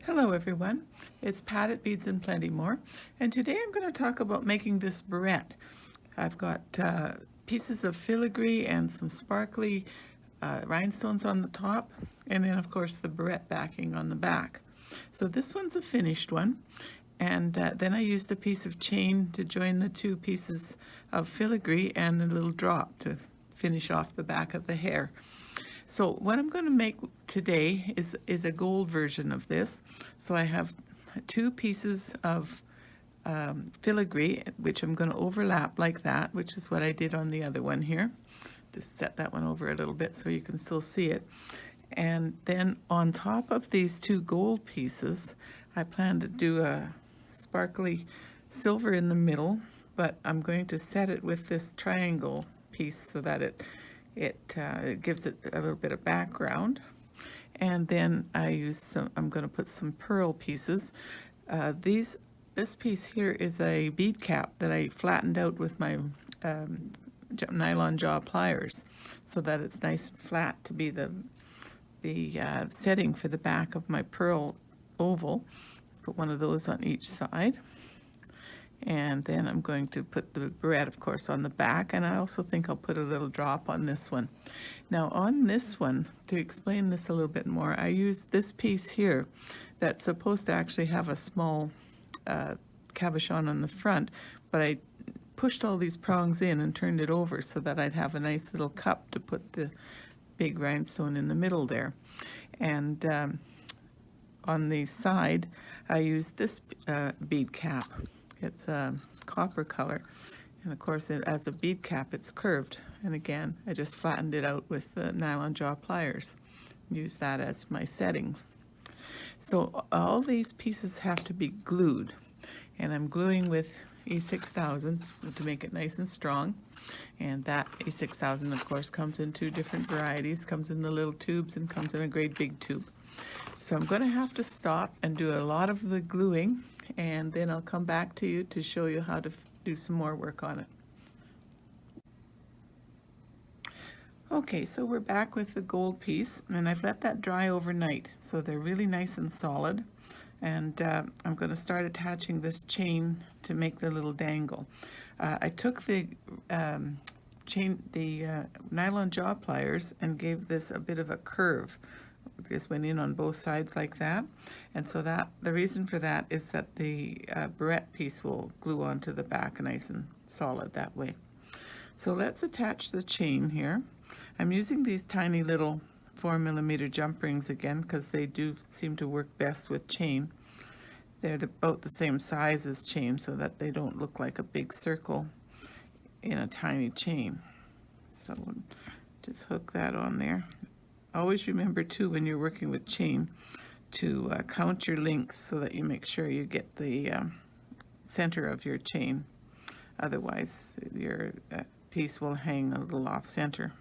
Hello everyone, it's Pat at Beads and Plenty More, and today I'm going to talk about making this barrette. I've got pieces of filigree and some sparkly rhinestones on the top, and then of course the barrette backing on the back. So this one's a finished one, and then I used a piece of chain to join the two pieces of filigree and a little drop to finish off the back of the hair. So what I'm going to make today is a gold version of this. So I have two pieces of filigree, which I'm going to overlap like that, which is what I did on the other one here. Just set that one over a little bit so you can still see it. And then on top of these two gold pieces, I plan to do a sparkly silver in the middle, but I'm going to set it with this triangle piece so that it gives it a little bit of background. And then I'm going to put some pearl pieces. This piece here is a bead cap that I flattened out with my nylon jaw pliers so that it's nice and flat to be the setting for the back of my pearl oval. Put one of those on each side. And then I'm going to put the barrette, of course, on the back, and I also think I'll put a little drop on this one. Now on this one, to explain this a little bit more, I used this piece here that's supposed to actually have a small cabochon on the front, but I pushed all these prongs in and turned it over so that I'd have a nice little cup to put the big rhinestone in the middle there. And on the side, I used this bead cap. It's a copper color, and of course as a bead cap it's curved, and again I just flattened it out with the nylon jaw pliers. Use that as my setting. So all these pieces have to be glued, and I'm gluing with E6000 to make it nice and strong. And that E6000 of course comes in two different varieties, comes in the little tubes and comes in a great big tube. So I'm going to have to stop and do a lot of the gluing, and then I'll come back to you to show you how to do some more work on it. Okay, so we're back with the gold piece, and I've let that dry overnight, so they're really nice and solid. And I'm going to start attaching this chain to make the little dangle. I took the nylon jaw pliers and gave this a bit of a curve. This went in on both sides like that, and so the reason for that is that the barrette piece will glue onto the back nice and solid that way. So let's attach the chain here. I'm using these tiny little 4mm jump rings again because they do seem to work best with chain. They're about the same size as chain so that they don't look like a big circle in a tiny chain. So just hook that on there. Always remember too, when you're working with chain, to count your links so that you make sure you get the center of your chain. Otherwise your piece will hang a little off center.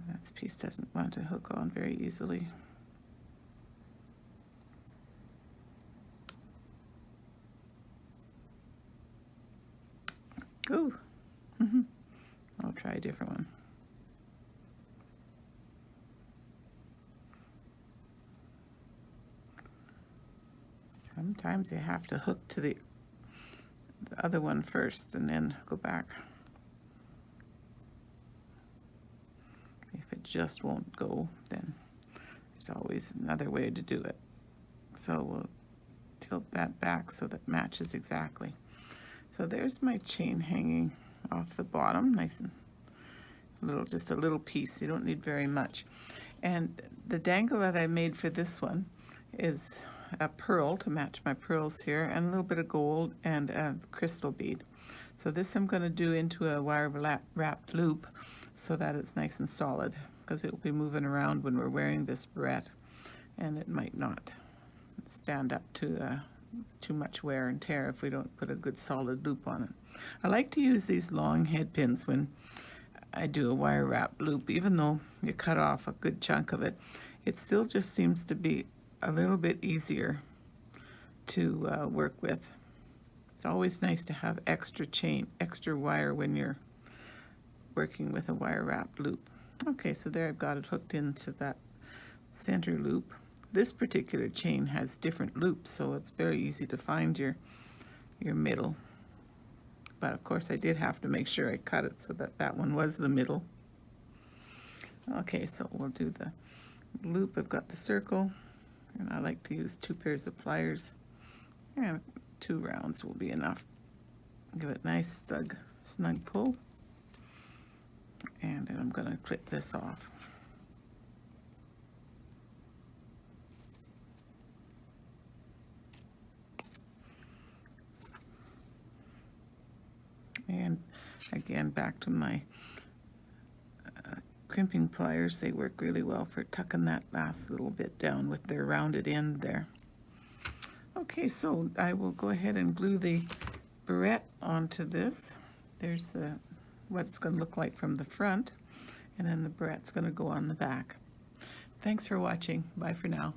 That piece doesn't want to hook on very easily. Ooh, I'll try a different one. Sometimes you have to hook to the other one first and then go back. If it just won't go, then there's always another way to do it. So we'll tilt that back so that matches exactly. So there's my chain hanging off the bottom, nice and just a little piece. You don't need very much. And the dangle that I made for this one is a pearl to match my pearls here, and a little bit of gold and a crystal bead. So this I'm going to do into a wire wrapped loop so that it's nice and solid, because it will be moving around when we're wearing this barrette, and it might not stand up to too much wear and tear if we don't put a good solid loop on it. I like to use these long head pins when I do a wire wrap loop. Even though you cut off a good chunk of it, it still just seems to be a little bit easier to work with. It's always nice to have extra chain, extra wire when you're working with a wire wrapped loop. Okay, so there I've got it hooked into that center loop. This particular chain has different loops, so it's very easy to find your middle. But of course I did have to make sure I cut it so that that one was the middle. Okay, so we'll do the loop. I've got the circle, and I like to use 2 pairs of pliers, and 2 rounds will be enough. Give it a nice snug pull, and then I'm going to clip this off. And again, back to my crimping pliers. They work really well for tucking that last little bit down with their rounded end there. Okay, so I will go ahead and glue the barrette onto this. There's what it's going to look like from the front, and then the barrette's going to go on the back. Thanks for watching. Bye for now.